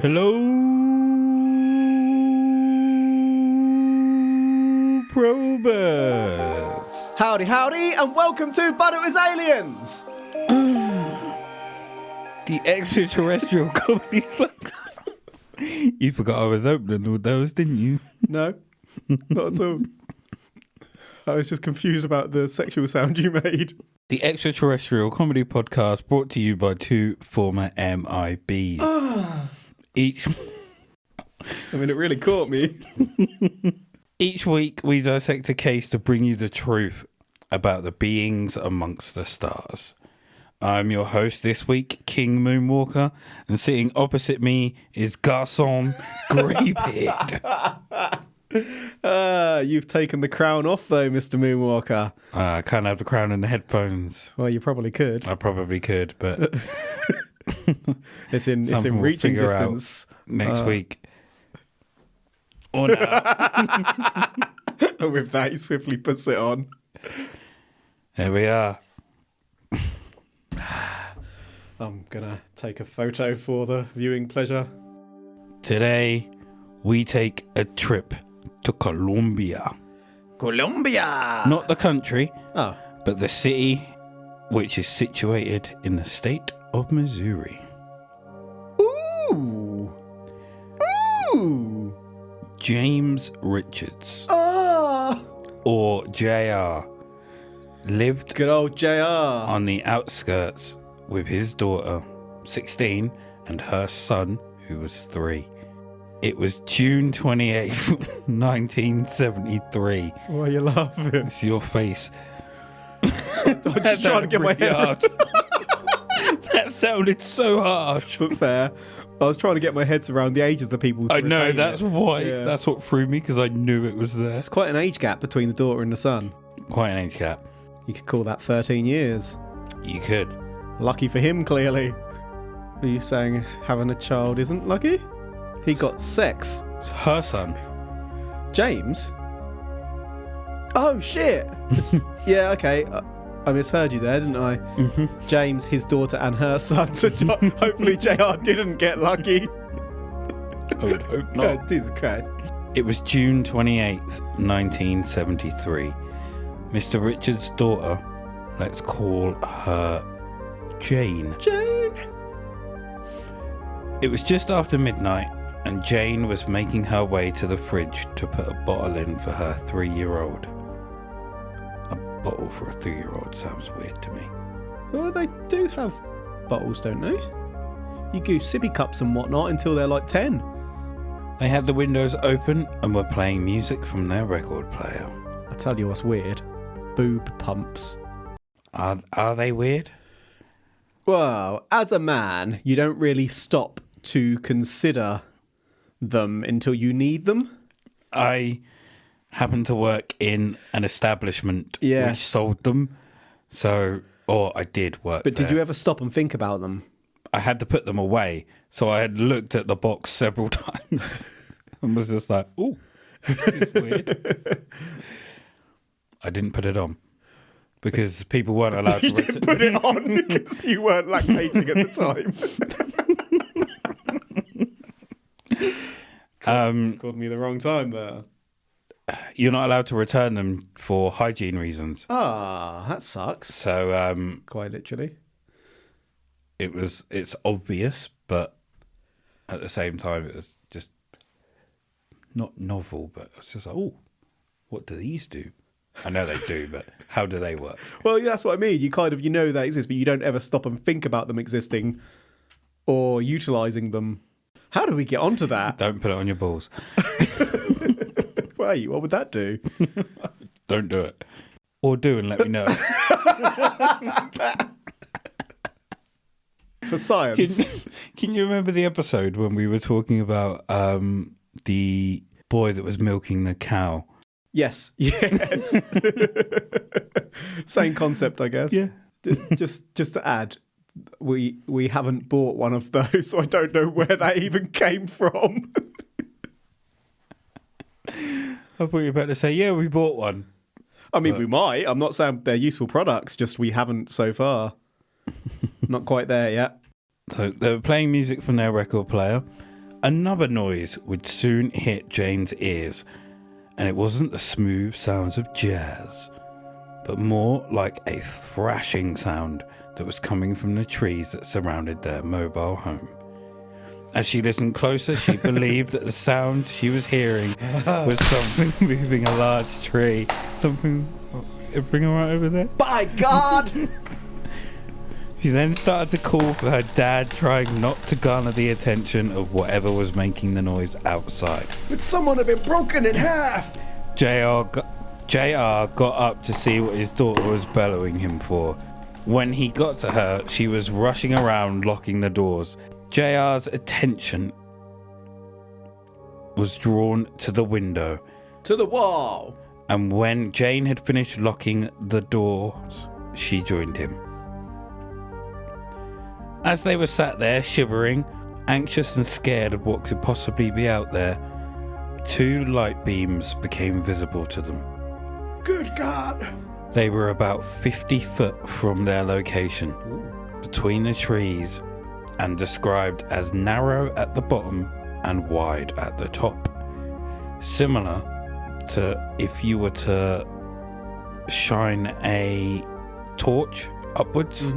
Hello, probers. Howdy, howdy, and welcome to But It Was Aliens. The Extraterrestrial comedy podcast. You forgot I was opening all those, didn't you? No, not at all. I was just confused about the sexual sound you made. The Extraterrestrial comedy podcast brought to you by two former MIBs. Each It really caught me. Each week we dissect a case to bring you the truth about the beings amongst the stars. I'm your host this week, King Moonwalker, and sitting opposite me is Garçon Greybeard. You've taken the crown off though, Mr. Moonwalker. I can't have the crown and the headphones. Well, you probably could. I probably could, but It's in we'll reaching figure distance. out next week. Or now. And with that, he swiftly puts it on. There we are. I'm gonna take a photo for the viewing pleasure. Today, we take a trip to Colombia. Colombia! Not the country, Oh. but the city, which is situated in the state of Missouri. Ooh! Ooh! James Richards, Ah! or JR, lived Good old JR. on the outskirts with his daughter, 16, and her son, who was 3. It was June 28th, 1973. Why are you laughing? It's your face. I'm just trying to get my head around. That sounded so harsh. But fair. I was trying to get my head around the ages of the people. To I know, retain that's it. why. Yeah. That's what threw me, because I knew it was there. It's quite an age gap between the daughter and the son. Quite an age gap. You could call that 13 years. You could. Lucky for him, clearly. Are you saying having a child isn't lucky? He got sex. It's her son. James? Oh, shit. Yeah, okay. I misheard you there, didn't I? Mm-hmm. James, his daughter, and her son. So hopefully JR didn't get lucky. I would hope not. Jesus Christ. It was June 28th, 1973. Mr. Richards' daughter, let's call her Jane. Jane. It was just after midnight, and Jane was making her way to the fridge to put a bottle in for her 3-year-old. A bottle for a 3-year-old sounds weird to me. Well, they do have bottles, don't they? You do sippy cups and whatnot until they're like 10. They had the windows open and were playing music from their record player. I tell you what's weird. Boob pumps. Are they weird? Well, as a man, you don't really stop to consider them until you need them. I happen to work in an establishment Yes. which sold them. Or I did work But there. did you ever stop and think about them? I had to put them away. So I had looked at the box several times and was just like, ooh, this is weird. I didn't put it on because people weren't allowed You to didn't put it on because you weren't lactating at the time. Called me the wrong time there. You're not allowed to return them for hygiene reasons. Ah, that sucks. So Quite literally. it's obvious, but at the same time, it was just not novel, but it's just like, oh, what do these do? I know they do, but how do they work? Well, yeah, that's what I mean. You kind of, you know they exist, but you don't ever stop and think about them existing or utilising them. How do we get onto that? Don't put it on your balls. Wait, what would that do? Don't do it. Or do and let me know. For science. Can you remember the episode when we were talking about the boy that was milking the cow? Yes. Same concept, I guess. Yeah. Just to add, we haven't bought one of those, so I don't know where that even came from. I thought you were about to say, yeah, we bought one. I mean, we might. I'm not saying they're useful products, just we haven't so far. Not quite there yet. So they were playing music from their record player. Another noise would soon hit Jane's ears, and it wasn't the smooth sounds of jazz, but more like a thrashing sound that was coming from the trees that surrounded their mobile home. As she listened closer, she believed that the sound she was hearing was something moving a large tree. Everything all right over there? By God! She then started to call for her dad, trying not to garner the attention of whatever was making the noise outside. But someone had been broken in half! JR got up to see what his daughter was bellowing him for. When he got to her, she was rushing around, locking the doors. JR's attention was drawn to the window. To the wall! And when Jane had finished locking the doors, she joined him. As they were sat there, shivering, anxious and scared of what could possibly be out there, 2 light beams became visible to them. Good God! They were about 50 foot from their location, between the trees, and described as narrow at the bottom and wide at the top. Similar to if you were to shine a torch upwards,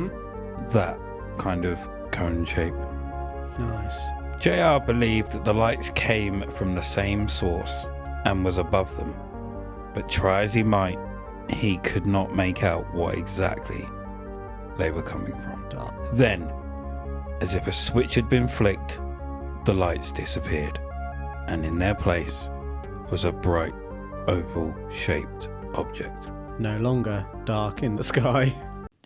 that kind of cone shape. Nice. JR believed that the lights came from the same source and was above them, but try as he might, he could not make out what exactly they were coming from. Then, as if a switch had been flicked, the lights disappeared, and in their place was a bright oval-shaped object. No longer dark in the sky.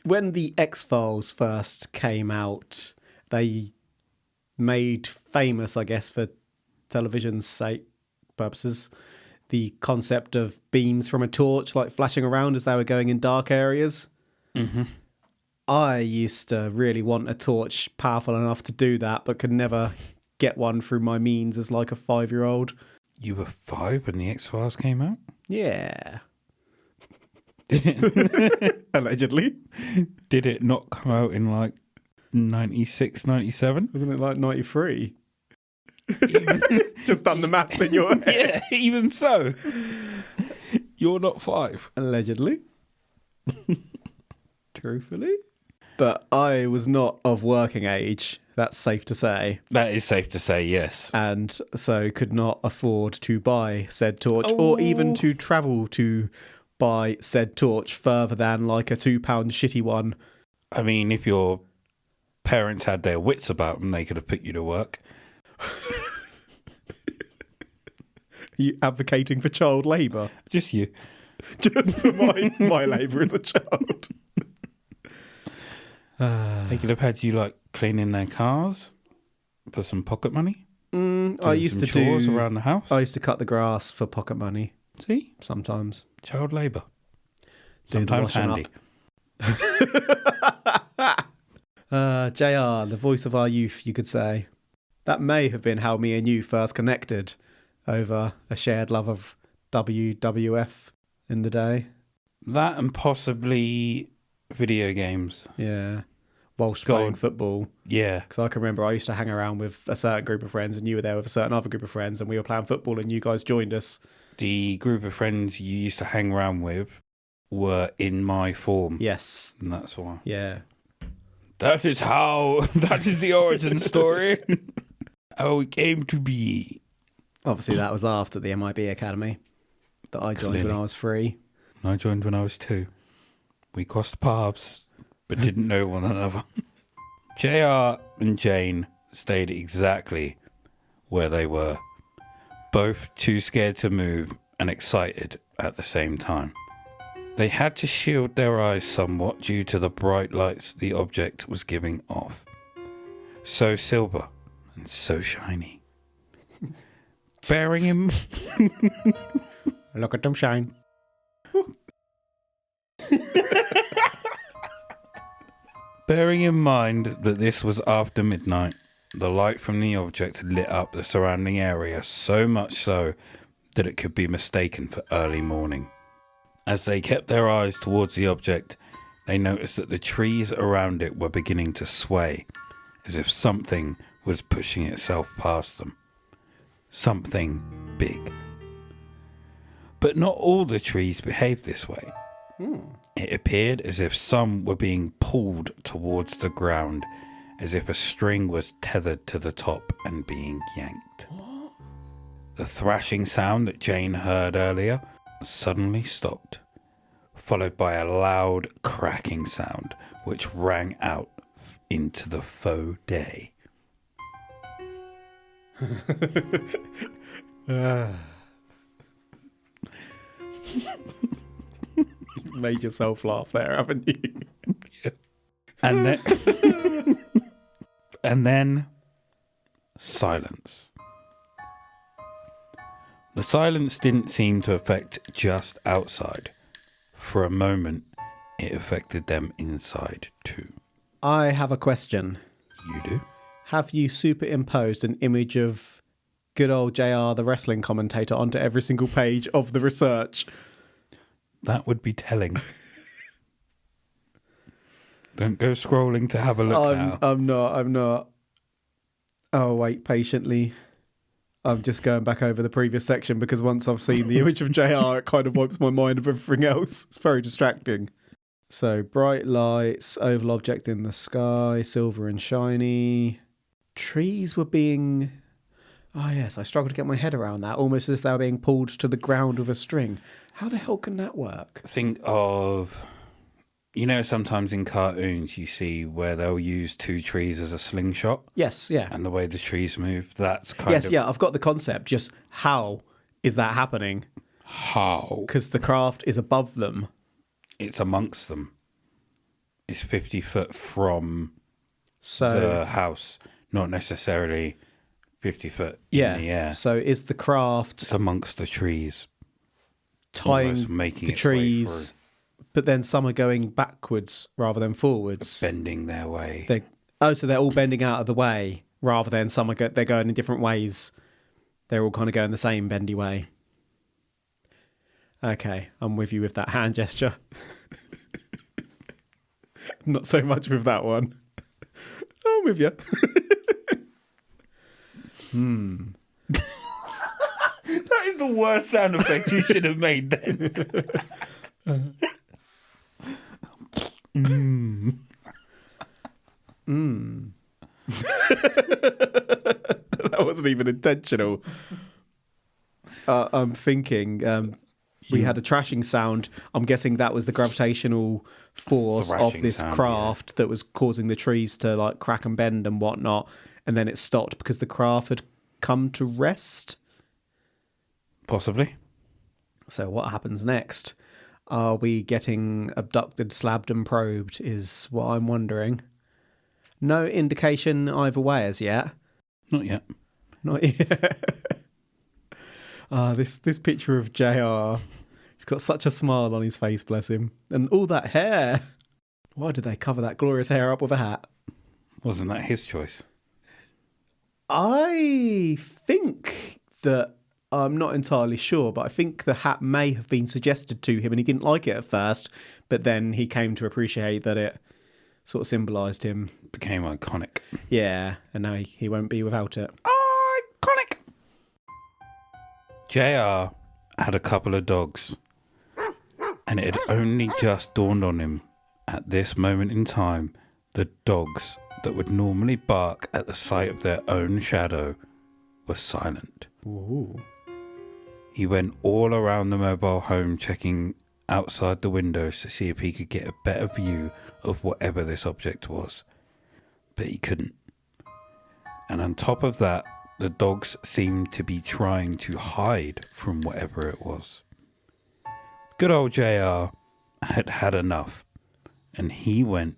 When the X-Files first came out, they made famous, I guess, for television's sake purposes, the concept of beams from a torch like flashing around as they were going in dark areas. I used to really want a torch powerful enough to do that, but could never get one through my means as like a 5-year-old. You were 5 when the X-Files came out? Yeah. Did it? Allegedly. Did it not come out in like 96, 97? Wasn't it like 93? Just done the maths in your head. Yeah, even so. You're not 5. Allegedly. Truthfully. But I was not of working age, that's safe to say. That is safe to say, yes. And so could not afford to buy said torch or even to travel to buy said torch further than like a £2 shitty one. I mean, if your parents had their wits about them, they could have put you to work. You advocating for child labour? Just you. Just for my labour as a child. They could have had you like cleaning their cars for some pocket money. I used to chores do around the house. I used to cut the grass for pocket money. See, Sometimes. child labour. Do the Sometimes washing handy. JR, the voice of our youth, you could say. That may have been how me and you first connected over a shared love of WWF in the day. That and possibly video games. Yeah. Whilst playing football. Yeah. Because I can remember I used to hang around with a certain group of friends and you were there with a certain other group of friends and we were playing football and you guys joined us. The group of friends you used to hang around with were in my form. Yes. And that's why. Yeah. That is the origin story. How it came to be. Obviously that was after the MIB Academy that I joined when I was 3. I joined when I was 2. We crossed paths, but didn't know one another. JR and Jane stayed exactly where they were, both too scared to move and excited at the same time. They had to shield their eyes somewhat due to the bright lights the object was giving off. So silver and so shiny. Bearing in... Look at them shine. Bearing in mind that this was after midnight, the light from the object lit up the surrounding area so much so that it could be mistaken for early morning. As they kept their eyes towards the object, they noticed that the trees around it were beginning to sway, as if something was pushing itself past them. something big. But not all the trees behaved this way. It appeared as if some were being pulled towards the ground, as if a string was tethered to the top and being yanked. The thrashing sound that Jane heard earlier suddenly stopped, followed by a loud cracking sound which rang out into the faux day. Made yourself laugh there, haven't you? Yeah. And then silence. The silence didn't seem to affect just outside. For a moment, it affected them inside too. I have a question. You do? Have you superimposed an image of good old JR, the wrestling commentator, onto every single page of the research? That would be telling. Don't go scrolling to have a look now. I'm not. Oh, wait patiently. I'm just going back over the previous section because once I've seen the image of JR, it kind of wipes my mind of everything else. It's very distracting. So, bright lights, oval object in the sky, silver and shiny. Trees were being... Oh, yes, I struggled to get my head around that, almost as if they were being pulled to the ground with a string. How the hell can that work? Think of... You know, sometimes in cartoons you see where they'll use two trees as a slingshot. Yes, yeah. And the way the trees move, that's kind of... Yes, yeah, I've got the concept. Just how is that happening? How? Because the craft is above them. It's amongst them. It's 50 foot from So the house, not necessarily 50 foot in the air. So is the craft It's amongst the trees. tying almost making the its way trees, but then some are going backwards rather than forwards? bending their way. So they're all bending out of the way rather than some are they're going in different ways. They're all kind of going the same bendy way. Okay, I'm with you with that hand gesture. Not so much with that one. I'm with you. That is the worst sound effect you should have made then. That wasn't even intentional. I'm thinking we had a trashing sound. I'm guessing that was the gravitational force of Thrashing this sound, craft that was causing the trees to like crack and bend and whatnot. And then it stopped because the craft had come to rest. Possibly. So what happens next? Are we getting abducted, slabbed and probed is what I'm wondering. No indication either way as yet. Not yet. Not yet. This picture of JR, he's got such a smile on his face, bless him. And all that hair. Why did they cover that glorious hair up with a hat? Wasn't that his choice? I think that, I'm not entirely sure, but I think the hat may have been suggested to him and he didn't like it at first, but then he came to appreciate that it sort of symbolised him. Became iconic. Yeah, and now he won't be without it. Iconic! JR had a couple of dogs, and it had only just dawned on him at this moment in time the dogs that would normally bark at the sight of their own shadow were silent. Ooh. He went all around the mobile home, checking outside the windows to see if he could get a better view of whatever this object was. But he couldn't. And on top of that, the dogs seemed to be trying to hide from whatever it was. Good old JR had had enough, and he went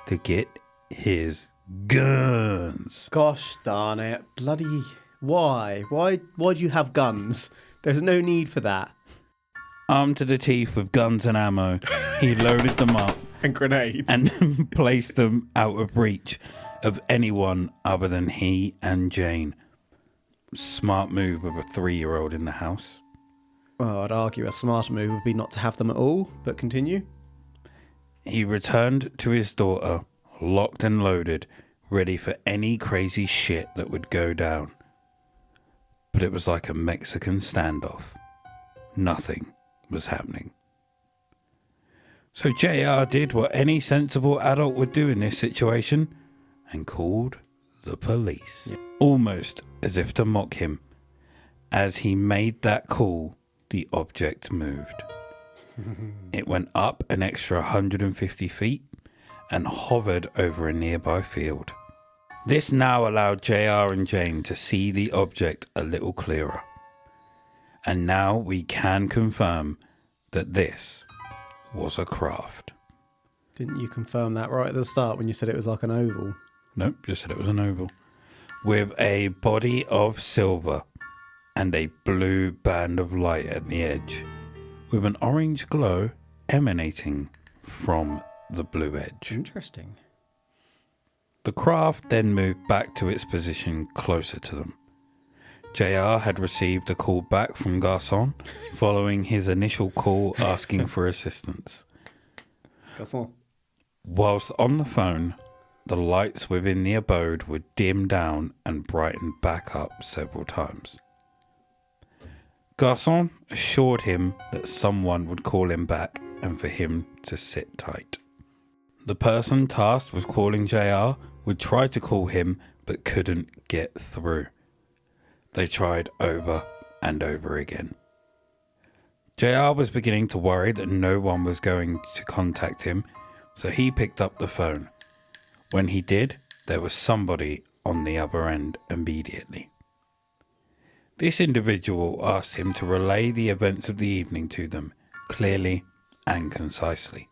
to get his guns. Gosh darn it. Bloody... Why? Why do you have guns? There's no need for that. Armed to the teeth with guns and ammo, he loaded them up And grenades. and placed them out of reach of anyone other than he and Jane. Smart move of a 3-year-old in the house. Well, I'd argue a smarter move would be not to have them at all, but continue. He returned to his daughter, locked and loaded, ready for any crazy shit that would go down. but it was like a Mexican standoff. Nothing was happening. So JR did what any sensible adult would do in this situation and called the police. Yeah. Almost as if to mock him. As he made that call, the object moved. It went up an extra 150 feet and hovered over a nearby field. This now allowed JR and Jane to see the object a little clearer. And now we can confirm that this was a craft. Didn't you confirm that right at the start when you said it was like an oval? Nope, just said it was an oval. With a body of silver and a blue band of light at the edge, with an orange glow emanating from the blue edge. Interesting. The craft then moved back to its position closer to them. JR had received a call back from Garçon following his initial call asking for assistance. Garçon. Whilst on the phone, the lights within the abode would dim down and brighten back up several times. Garçon assured him that someone would call him back and for him to sit tight. The person tasked with calling JR would try to call him but couldn't get through. They tried over and over again. JR was beginning to worry that no one was going to contact him, so he picked up the phone. When he did, there was somebody on the other end immediately. This individual asked him to relay the events of the evening to them, clearly and concisely.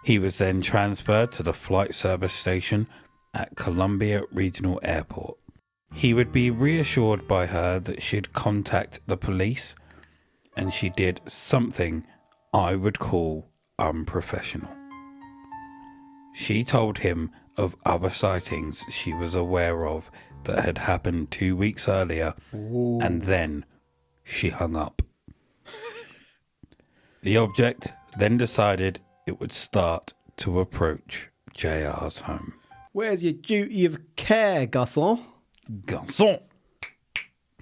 He was then transferred to the flight service station at Columbia Regional Airport. He would be reassured by her that she'd contact the police, and she did something I would call unprofessional. She told him of other sightings she was aware of that had happened 2 weeks earlier. Ooh. And then she hung up. The object then decided it would start to approach JR's home. Where's your duty of care, Garçon? Garçon!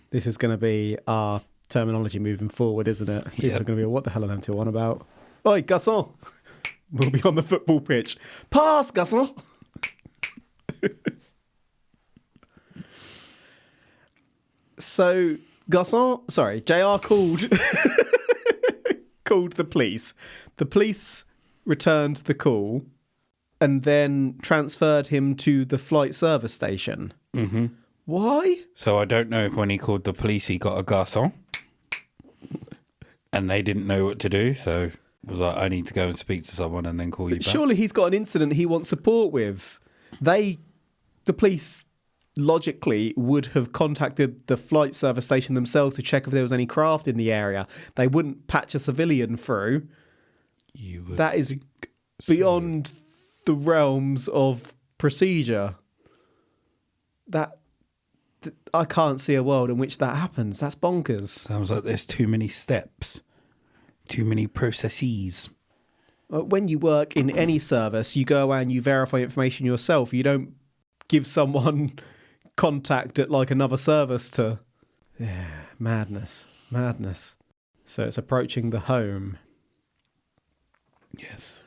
This is going to be our terminology moving forward, isn't it? People Yep. are going to be, what the hell are them two on about? Oi, Garçon! We'll be on the football pitch. Pass, Garçon! So, JR called called the police. The police returned the call and then transferred him to the flight service station. Mm-hmm. Why? So I don't know if when he called the police he got a garçon and they didn't know what to do, so it was like, I need to go and speak to someone and then call you back. Surely he's got an incident he wants support with. The police logically would have contacted the flight service station themselves to check if there was any craft in the area. They wouldn't patch a civilian through. You would That is think beyond the realms of procedure. I can't see a world in which that happens. That's bonkers. Sounds like there's too many steps, too many processes. When you work in any service, you go and you verify information yourself. You don't give someone contact at like another service to... Yeah, madness. So it's approaching the home. Yes.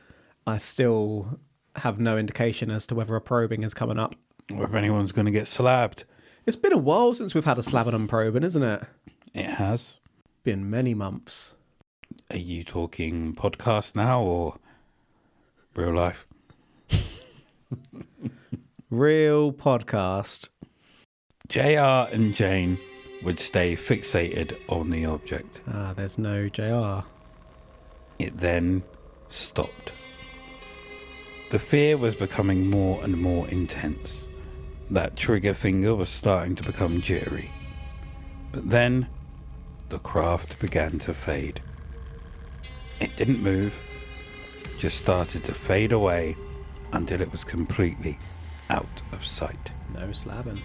I still have no indication as to whether a probing is coming up. Or if anyone's going to get slabbed. It's been a while since we've had a slabbing and probing, isn't it? It has. Been many months. Are you talking podcast now or real life? Real podcast. JR and Jane would stay fixated on the object. There's no JR. It then stopped. The fear was becoming more and more intense. That trigger finger was starting to become jittery. But then, the craft began to fade. It didn't move, just started to fade away until it was completely out of sight. No slabbing.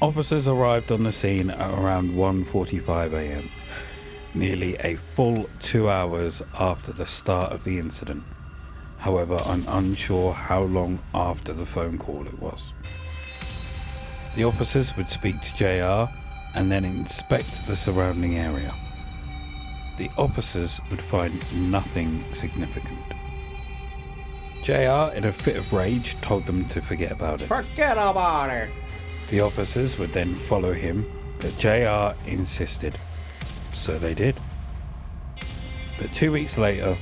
Officers arrived on the scene at around 1:45 a.m, nearly a full 2 hours after the start of the incident. However, I'm unsure how long after the phone call it was. The officers would speak to JR and then inspect the surrounding area. The officers would find nothing significant. JR, in a fit of rage, told them to forget about it. Forget about it. The officers would then follow him, but JR insisted. So they did. But 2 weeks later,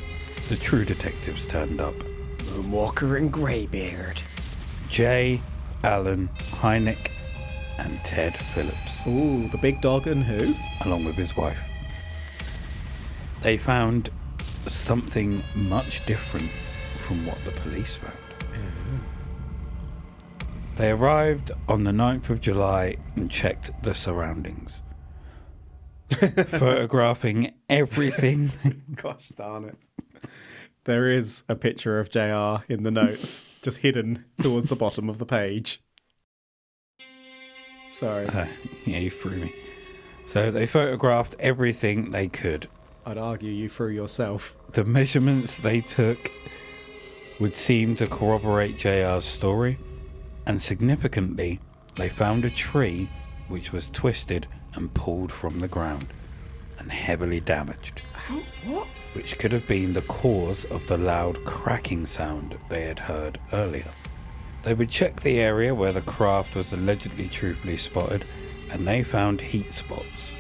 the true detectives turned up. Moonwalker and Greybeard. Jay, Alan, Hynek, and Ted Phillips. Ooh, the big dog and who? Along with his wife. They found something much different from what the police found. They arrived on the 9th of July and checked the surroundings, photographing everything. Gosh darn it. There is a picture of JR in the notes, just hidden towards the bottom of the page. Sorry. Yeah, you threw me. So they photographed everything they could. I'd argue you threw yourself. The measurements they took would seem to corroborate JR's story, and significantly, they found a tree which was twisted and pulled from the ground and heavily damaged. How? What? Which could have been the cause of the loud cracking sound they had heard earlier. They would check the area where the craft was allegedly truthfully spotted, and they found heat spots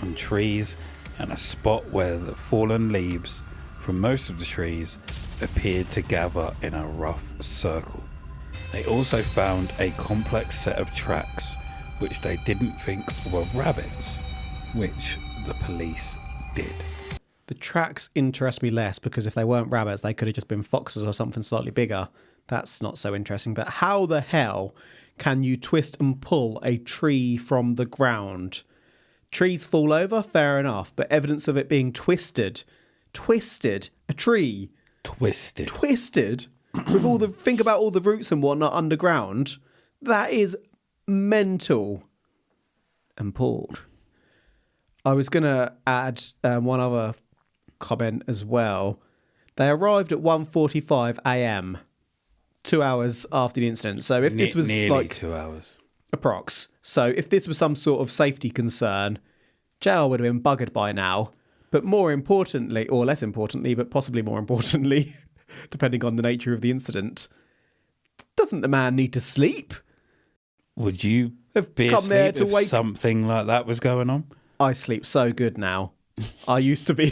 on trees and a spot where the fallen leaves from most of the trees appeared to gather in a rough circle. They also found a complex set of tracks which they didn't think were rabbits, which the police did. The tracks interest me less because if they weren't rabbits, they could have just been foxes or something slightly bigger. That's not so interesting. But how the hell can you twist and pull a tree from the ground? Trees fall over, fair enough, but evidence of it being twisted, a tree, twisted, with all the, think about all the roots and whatnot underground, that is mental. And pulled. I was going to add one other comment as well. They arrived at 1:45 a.m, 2 hours after the incident. So if this was nearly like 2 hours. approx. So if this was some sort of safety concern, JR would have been buggered by now. But more importantly, or less importantly, but possibly more importantly, depending on the nature of the incident, doesn't the man need to sleep? Would you Have be come there asleep to if wake. something like that was going on? I sleep so good now. I used to be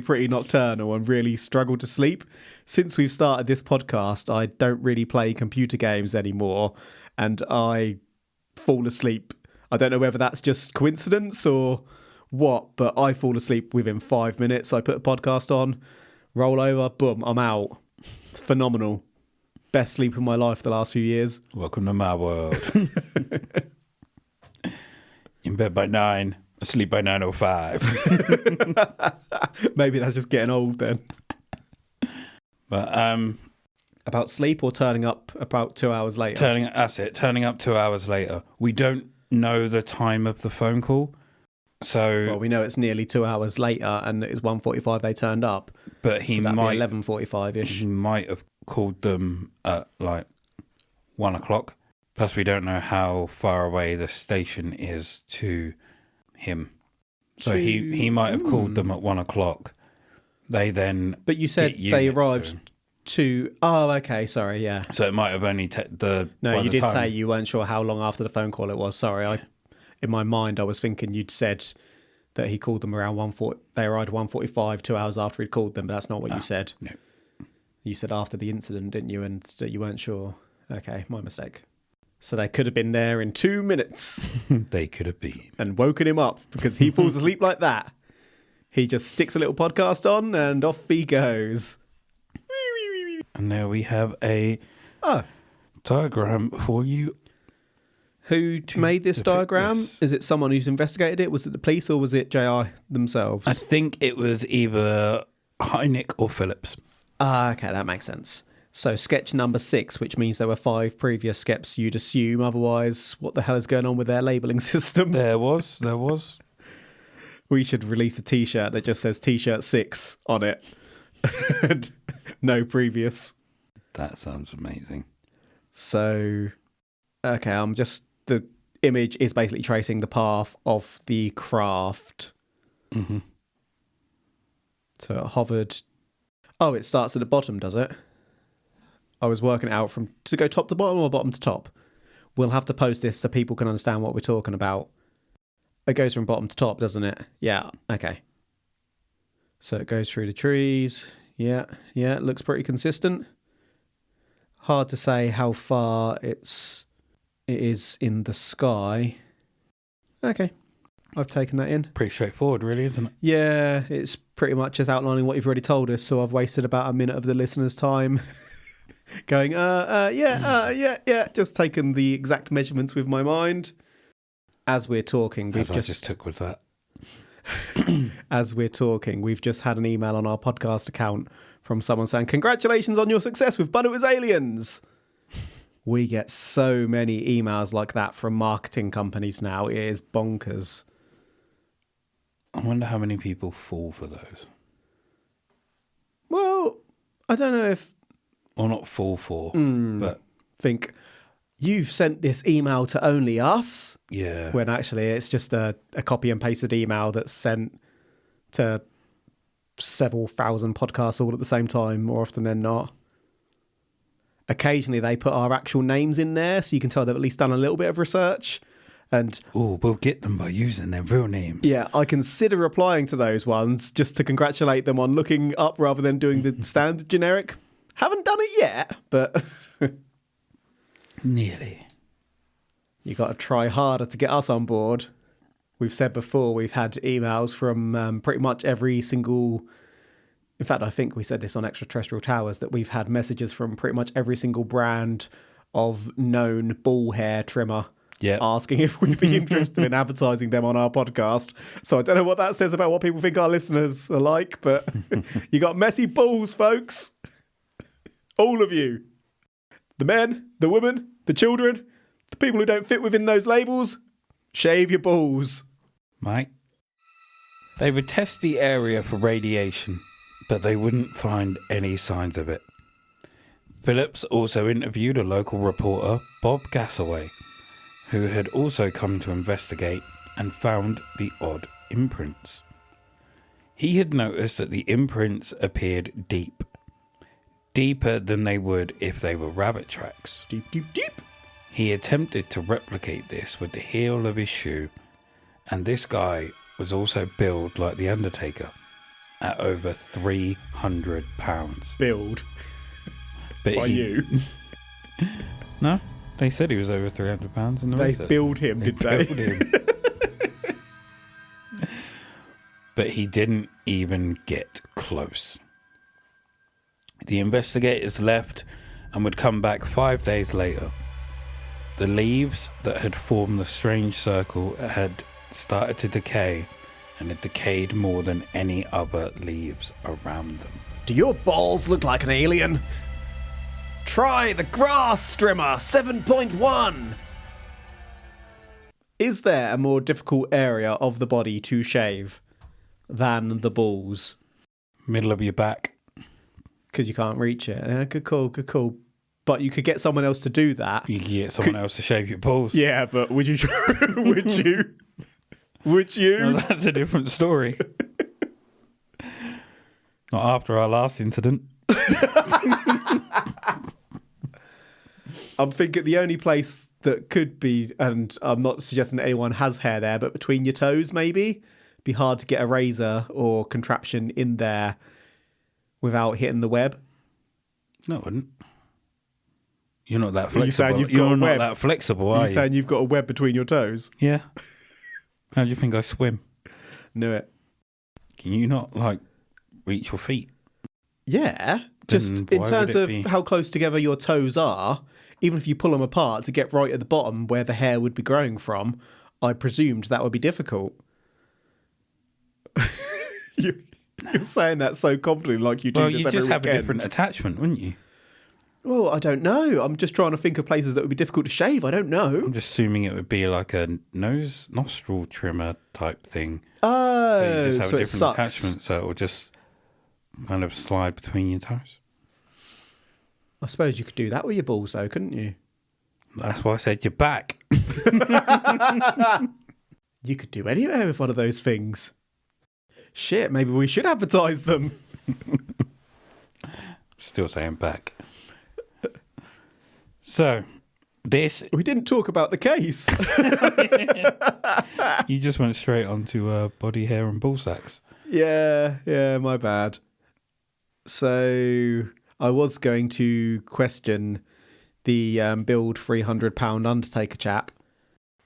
pretty nocturnal and really struggled to sleep. Since we've started this podcast, I don't really play computer games anymore and I fall asleep. I don't know whether that's just coincidence or what, but I fall asleep within 5 minutes. I put a podcast on, roll over, boom, I'm out. It's phenomenal. Best sleep of my life the last few years. Welcome to my world. In bed by 9, asleep by 9:05. Maybe that's just getting old then. But About sleep or turning up about 2 hours later? turning up 2 hours later. We don't know the time of the phone call. So Well, we know it's nearly 2 hours later and it was 1:45 they turned up. but he So that'd might be 11:45-ish. he might have called them at like 1 o'clock. Plus we don't know how far away the station is to him. So he might have called them at 1 o'clock. They then But you said get they units arrived to... Oh, okay, sorry, yeah. So it might have only No, by you the did time- say you weren't sure how long after the phone call it was. Sorry, in my mind I was thinking you'd said that he called them around 1:40. They arrived 1:45, 2 hours after he'd called them, but that's not what you said. No. You said after the incident, didn't you? And that you weren't sure. Okay, my mistake. So they could have been there in 2 minutes They could have been. and woken him up because he falls asleep like that. He just sticks a little podcast on and off he goes. And there we have a Oh, diagram for you. who made this depict diagram? this. Is it someone who's investigated it? Was it the police or was it JR themselves? I think it was either Hynek or Phillips. Ah, okay, that makes sense. So sketch number 6, which means there were 5 previous sketches you'd assume. Otherwise, what the hell is going on with their labelling system? There was. We should release a T-shirt that just says T-shirt 6 on it. And no previous. That sounds amazing. So, okay, I'm just... The image is basically tracing the path of the craft. Mm-hmm. So it hovered. Oh, it starts at the bottom, does it? I was working it out from to go top to bottom or bottom to top. We'll have to post this so people can understand what we're talking about. It goes from bottom to top, doesn't it? Yeah, okay. So it goes through the trees. Yeah, it looks pretty consistent. Hard to say how far it is in the sky. Okay, I've taken that in. Pretty straightforward, really, isn't it? Yeah, it's pretty much just outlining what you've already told us, so I've wasted about a minute of the listener's time going, yeah, just taking the exact measurements with my mind. As we're talking, I just took with that. As we're talking, we've just had an email on our podcast account from someone saying, congratulations on your success with But It Was Aliens. We get so many emails like that from marketing companies now. It is bonkers. I wonder how many people fall for those. Well, I don't know if... Or not fall for, but... Think, you've sent this email to only us. Yeah. When actually it's just a copy and pasted email that's sent to several thousand podcasts all at the same time, more often than not. Occasionally they put our actual names in there, so you can tell they've at least done a little bit of research. And we'll get them by using their real names. Yeah, I consider replying to those ones just to congratulate them on looking up rather than doing the standard generic. Haven't done it yet, but... Nearly. You got to try harder to get us on board. We've said before, we've had emails from pretty much every single... In fact, I think we said this on Extraterrestrial Towers, that we've had messages from pretty much every single brand of known ball hair trimmer asking if we'd be interested in advertising them on our podcast. So I don't know what that says about what people think our listeners are like, but you got messy balls, folks. All of you. The men, the women, the children, the people who don't fit within those labels, shave your balls. Mike, they would test the area for radiation, but they wouldn't find any signs of it. Phillips also interviewed a local reporter, Bob Gassaway, who had also come to investigate and found the odd imprints. He had noticed that the imprints appeared deep. Deeper than they would if they were rabbit tracks. Deep, deep, deep. He attempted to replicate this with the heel of his shoe, and this guy was also billed like the Undertaker at over 300 pounds. Billed? But by you? No, they said he was over 300 pounds in the They research. billed him, did they? Billed him. But he didn't even get close. The investigators left and would come back 5 days later. The leaves that had formed the strange circle had started to decay, and had decayed more than any other leaves around them. Do your balls look like an alien? Try the grass trimmer 7.1. Is there a more difficult area of the body to shave than the balls? Middle of your back. Because you can't reach it. Yeah, good call. But you could get someone else to do that. You could get someone else to shave your balls. Yeah, but would you? Would you? Would you? Well, that's a different story. Not after our last incident. I'm thinking the only place that could be, and I'm not suggesting that anyone has hair there, but between your toes maybe, be hard to get a razor or contraption in there without hitting the web. No, it wouldn't. You're not that Are you saying flexible. you've got You're a not web? that flexible, Are are you you? saying you've got a web between your toes? Yeah. How do you think I swim? Knew it. Can you not, like, reach your feet? Yeah. Just Then in why terms would it of be- how close together your toes are, even if you pull them apart to get right at the bottom where the hair would be growing from, I presumed that would be difficult. You're saying that so confidently, like you do Well, this you every just have a weekend. different attachment, wouldn't you? Well, I don't know. I'm just trying to think of places that would be difficult to shave. I don't know. I'm just assuming it would be like a nostril trimmer type thing. Oh, So you just have so a it different sucks. attachment, so it will just kind of slide between your toes. I suppose you could do that with your balls, though, couldn't you? That's why I said your back. You could do anywhere with one of those things. Shit, maybe we should advertise them. Still saying back. So, We didn't talk about the case. You just went straight onto body hair and ball sacks. Yeah, my bad. So I was going to question the build £300 Undertaker chap.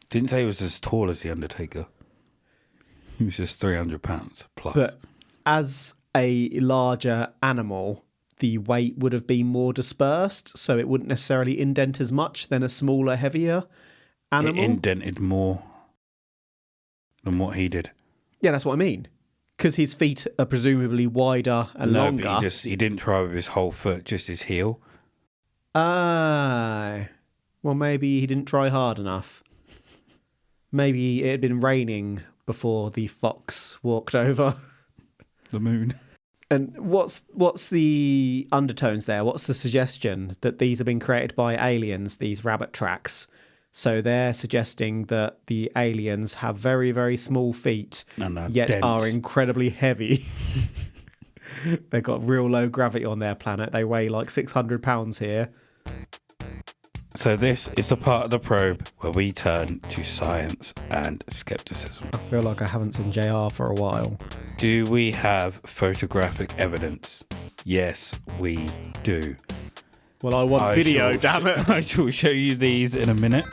Didn't say he was as tall as the Undertaker. He was just £300 plus. But as a larger animal, the weight would have been more dispersed, so it wouldn't necessarily indent as much than a smaller, heavier animal. It indented more than what he did. Yeah, that's what I mean. Because his feet are presumably wider and longer. No, but he didn't try with his whole foot, just his heel. Well, maybe he didn't try hard enough. Maybe it had been raining before the fox walked over. The moon. And what's the undertones there? What's the suggestion that these have been created by aliens, these rabbit tracks? So they're suggesting that the aliens have very, very small feet, yet dense. are incredibly heavy. They've got real low gravity on their planet. They weigh like 600 pounds here. So this is the part of the probe where we turn to science and skepticism. I feel like I haven't seen JR for a while. Do we have photographic evidence? Yes, we do. Well, I want video, damn it. I shall show you these in a minute.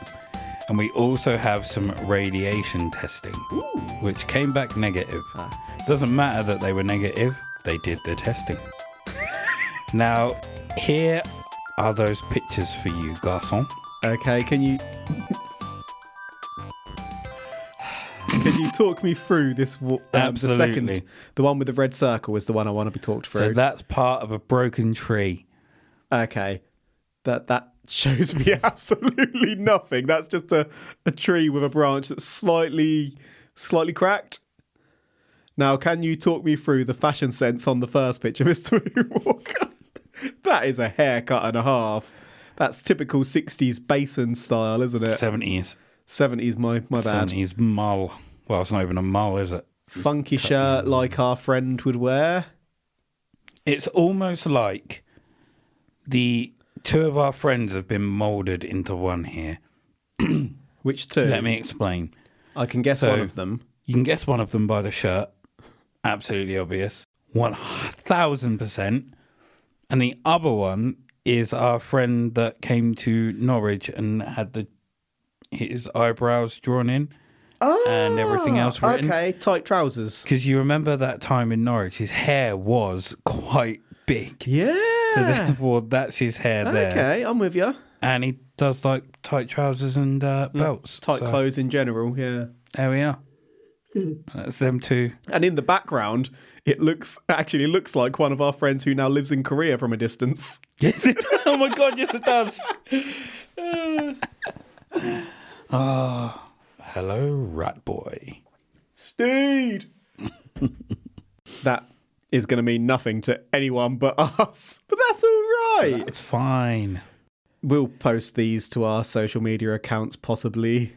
And we also have some radiation testing, which came back negative. Doesn't matter that they were negative, they did the testing. Now, here are those pictures for you, garçon. Okay, can you talk me through this? Absolutely. The one with the red circle is the one I want to be talked through. So that's part of a broken tree. Okay, that shows me absolutely nothing. That's just a tree with a branch that's slightly cracked. Now, can you talk me through the fashion sense on the first picture, Mr. Moonwalker? That is a haircut and a half. That's typical 60s basin style, isn't it? 70s. 70s, my bad. 70s mull. Well, it's not even a mull, is it? Funky shirt like our friend would wear. It's almost like the two of our friends have been moulded into one here. Which two? Let me explain. I can guess one of them. You can guess one of them by the shirt. Absolutely obvious. 1000%. And the other one is our friend that came to Norwich and had his eyebrows drawn in and everything else written. Okay, tight trousers. Because you remember that time in Norwich, his hair was quite big. Yeah. So therefore, that's his hair there. Okay, I'm with you. And he does like tight trousers and belts. Tight clothes in general, yeah. There we are. That's them two. And in the background, it actually looks like one of our friends who now lives in Korea from a distance. Yes, it does. Oh my God, yes, it does. Hello, rat boy. Steed! That is going to mean nothing to anyone but us. But that's all right. That's fine. We'll post these to our social media accounts, possibly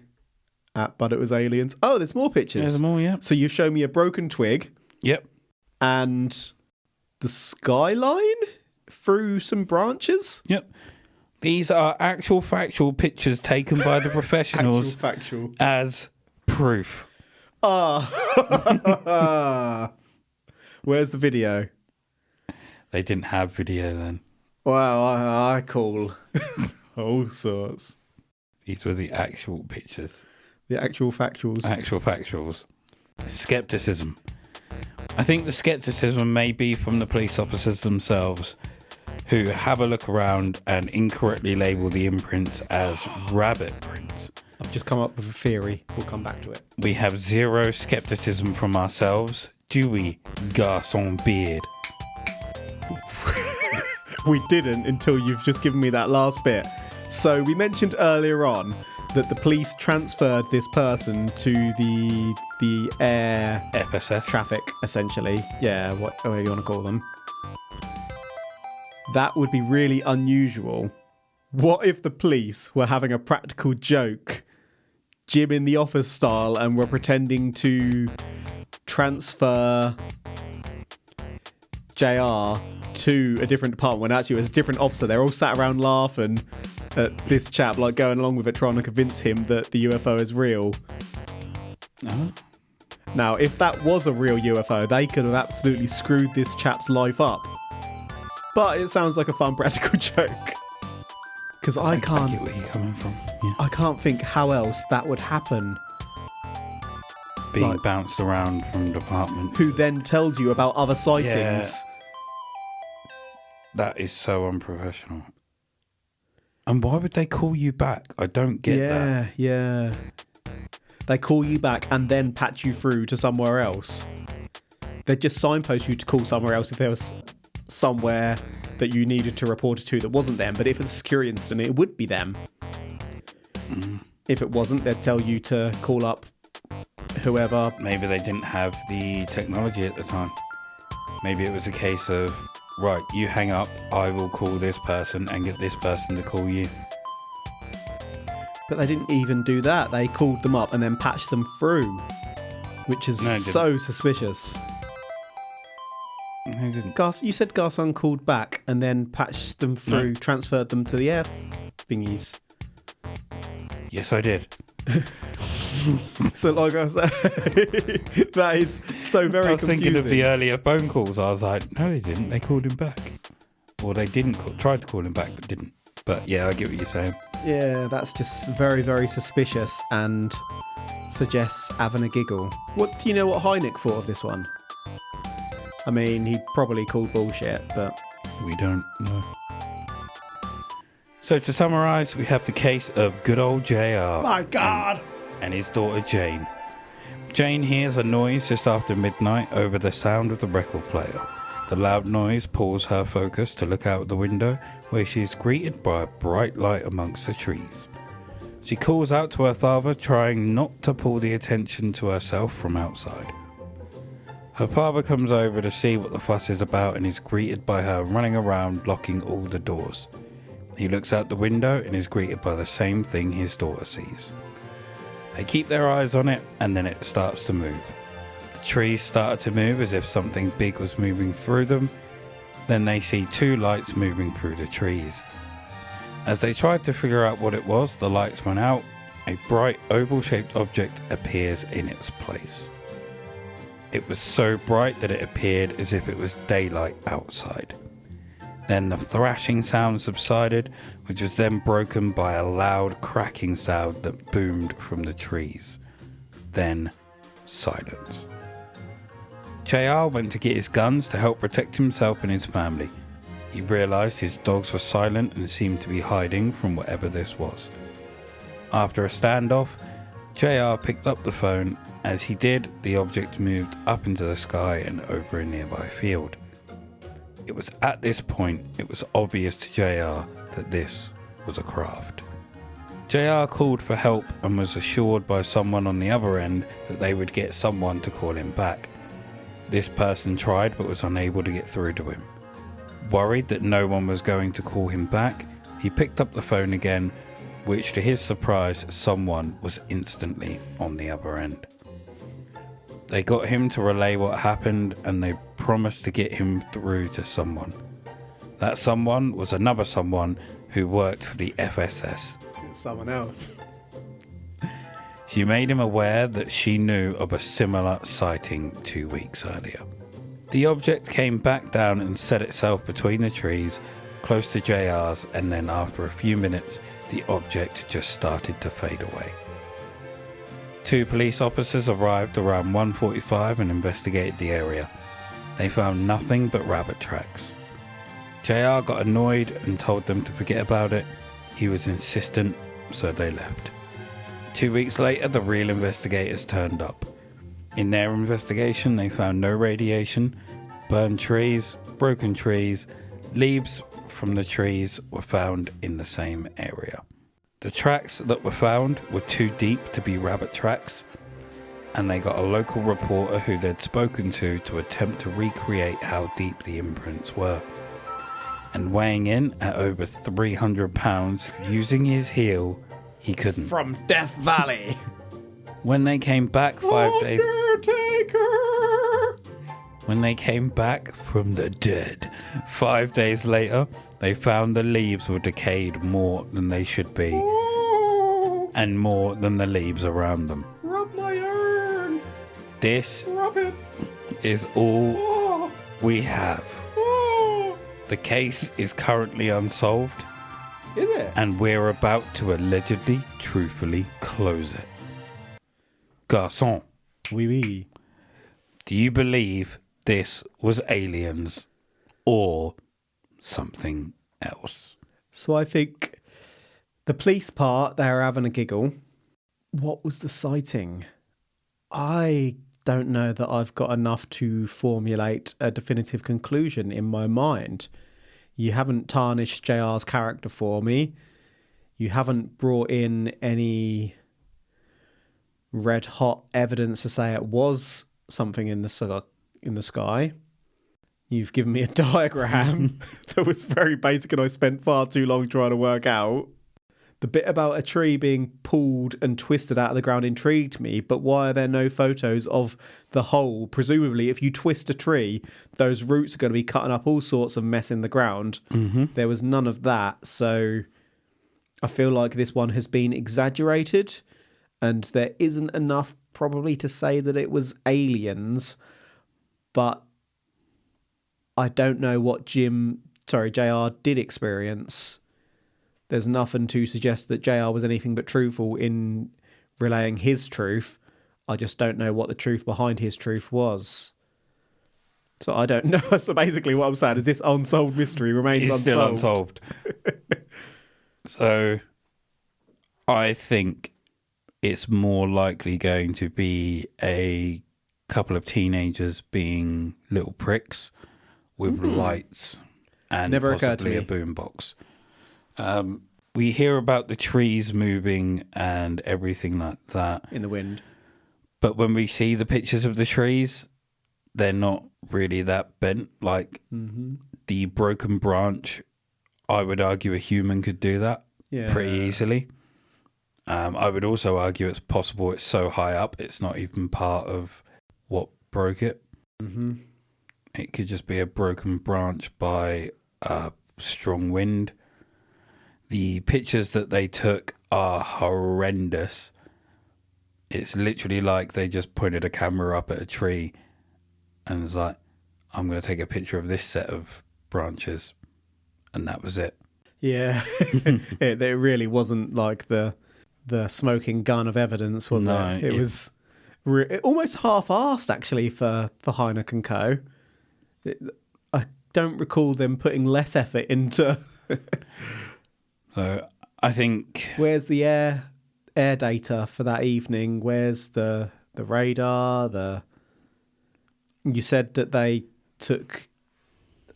at But It Was Aliens. Oh, there's more pictures. There's more, yeah. So you've shown me a broken twig. Yep. And the skyline through some branches. Yep. These are actual factual pictures taken by the professionals factual. as proof. Where's the video? They didn't have video then. Wow, I call all sorts. These were the actual pictures. The actual factuals. Actual factuals. Skepticism. I think the skepticism may be from the police officers themselves, who have a look around and incorrectly label the imprints as rabbit prints. I've just come up with a theory. We'll come back to it. We have zero skepticism from ourselves, do we, garçon beard? We didn't until you've just given me that last bit. So we mentioned earlier on that the police transferred this person to the air FSS traffic, essentially. Yeah, whatever you want to call them. That would be really unusual. What if the police were having a practical joke Jim in the Office style, and were pretending to transfer JR to a different department when actually it was a different officer. They're all sat around laughing at this chap, like going along with it, trying to convince him that the UFO is real. Uh-huh. Now, if that was a real UFO, they could have absolutely screwed this chap's life up. But it sounds like a fun practical joke. Because I get where you're coming from. Yeah. I can't think how else that would happen. Being bounced around from department. Who then tells you about other sightings. Yeah. That is so unprofessional. And why would they call you back? I don't get that. Yeah. They call you back and then patch you through to somewhere else. They'd just signpost you to call somewhere else if there was somewhere that you needed to report it to that wasn't them. But if it's a security incident, it would be them. If it wasn't, they'd tell you to call up whoever. Maybe they didn't have the technology at the time. Maybe it was a case of, right, you hang up, I will call this person and get this person to call you. But they didn't even do that. They called them up and then patched them through, which is so suspicious. They didn't. You said Garson called back and then patched them through, transferred them to the air thingies. Yes, I did. So, like I said, that is so very confusing. I was thinking of the earlier phone calls. I was like, no, they didn't. They called him back. Or they didn't. Tried to call him back, but didn't. But yeah, I get what you're saying. Yeah, that's just very, very suspicious and suggests having a giggle. Do you know what Hynek thought of this one? I mean, he probably called bullshit, but... We don't know. So to summarise, we have the case of good old JR. My God! And his daughter Jane. Jane hears a noise just after midnight over the sound of the record player. The loud noise pulls her focus to look out the window, where she is greeted by a bright light amongst the trees. She calls out to her father, trying not to pull the attention to herself from outside. Her father comes over to see what the fuss is about and is greeted by her running around, locking all the doors. He looks out the window and is greeted by the same thing his daughter sees. They keep their eyes on it, and then it starts to move. The trees started to move as if something big was moving through them. Then they see two lights moving through the trees. As they tried to figure out what it was, the lights went out. A bright oval-shaped object appears in its place. It was so bright that it appeared as if it was daylight outside. Then the thrashing sound subsided, which was then broken by a loud cracking sound that boomed from the trees. Then silence. JR went to get his guns to help protect himself and his family. He realised his dogs were silent and seemed to be hiding from whatever this was. After a standoff, JR picked up the phone. As he did, the object moved up into the sky and over a nearby field. It was at this point it was obvious to JR that this was a craft. JR called for help and was assured by someone on the other end that they would get someone to call him back. This person tried but was unable to get through to him. Worried that no one was going to call him back, he picked up the phone again, which to his surprise, someone was instantly on the other end. They got him to relay what happened and they promised to get him through to someone. That someone was another someone who worked for the FSS. Someone else. She made him aware that she knew of a similar sighting 2 weeks earlier. The object came back down and set itself between the trees, close to JR's, and then after a few minutes, the object just started to fade away. 2 police officers arrived around 1:45 and investigated the area. They found nothing but rabbit tracks. JR got annoyed and told them to forget about it. He was insistent, so they left. 2 weeks later, the real investigators turned up. In their investigation, they found no radiation, burned trees, broken trees, leaves from the trees were found in the same area. The tracks that were found were too deep to be rabbit tracks, and they got a local reporter who they'd spoken to attempt to recreate how deep the imprints were. And weighing in at over 300 pounds, using his heel, he couldn't. From Death Valley. When they came back 5 days... Undertaker! When they came back from the dead 5 days later, they found the leaves were decayed more than they should be, and more than the leaves around them. Rub my urn! This Rub it! is all we have. The case is currently unsolved, Is it? and we're about to allegedly, truthfully close it. Garçon, Oui, oui. do you believe this was aliens or something else? So I think the police part, they're having a giggle. What was the sighting? I don't know that I've got enough to formulate a definitive conclusion in my mind. You haven't tarnished JR's character for me. You haven't brought in any red hot evidence to say it was something in the sky. You've given me a diagram that was very basic and I spent far too long trying to work out. The bit about a tree being pulled and twisted out of the ground intrigued me, but why are there no photos of the hole? Presumably, if you twist a tree, those roots are going to be cutting up all sorts of mess in the ground. Mm-hmm. There was none of that, so I feel like this one has been exaggerated, and there isn't enough probably to say that it was aliens, but I don't know what JR did experience. There's nothing to suggest that JR was anything but truthful in relaying his truth. I just don't know what the truth behind his truth was. So I don't know. So basically what I'm saying is this unsolved mystery remains It's still unsolved. So I think it's more likely going to be a couple of teenagers being little pricks with lights and Never occurred to possibly a me. boombox. We hear about the trees moving and everything like that. In the wind. But when we see the pictures of the trees, they're not really that bent. Like the broken branch, I would argue a human could do that pretty easily. I would also argue it's possible it's so high up, it's not even part of what broke it. Mm-hmm. It could just be a broken branch by a strong wind. The pictures that they took are horrendous. It's literally like they just pointed a camera up at a tree and was like, I'm going to take a picture of this set of branches. And that was it. Yeah. It really wasn't like the smoking gun of evidence, was No, it? It was almost half-arsed, actually, for Heineken Co. I don't recall them putting less effort into... So I think... Where's the air data for that evening? Where's the radar? You said that they took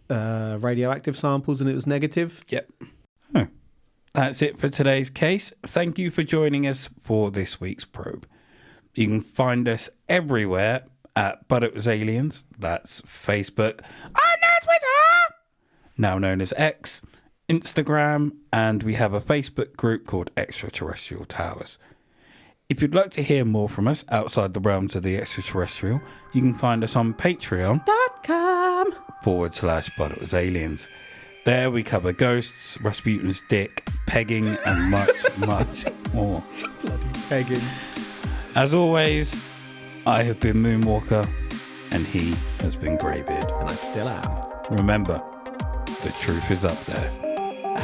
radioactive samples and it was negative? Yep. Oh, that's it for today's case. Thank you for joining us for this week's probe. You can find us everywhere at But It Was Aliens. That's Facebook and Twitter, now known as X, Instagram, and we have a Facebook group called Extraterrestrial Towers. If you'd like to hear more from us outside the realms of the extraterrestrial, you can find us on patreon.com/But It Was Aliens. There we cover ghosts, Rasputin's dick, pegging, and much, much more. Bloody pegging. As always, I have been Moonwalker, and he has been Greybeard. And I still am. Remember, the truth is up there. #.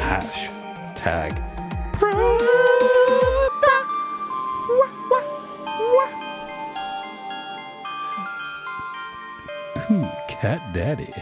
Ooh, Cat Daddy.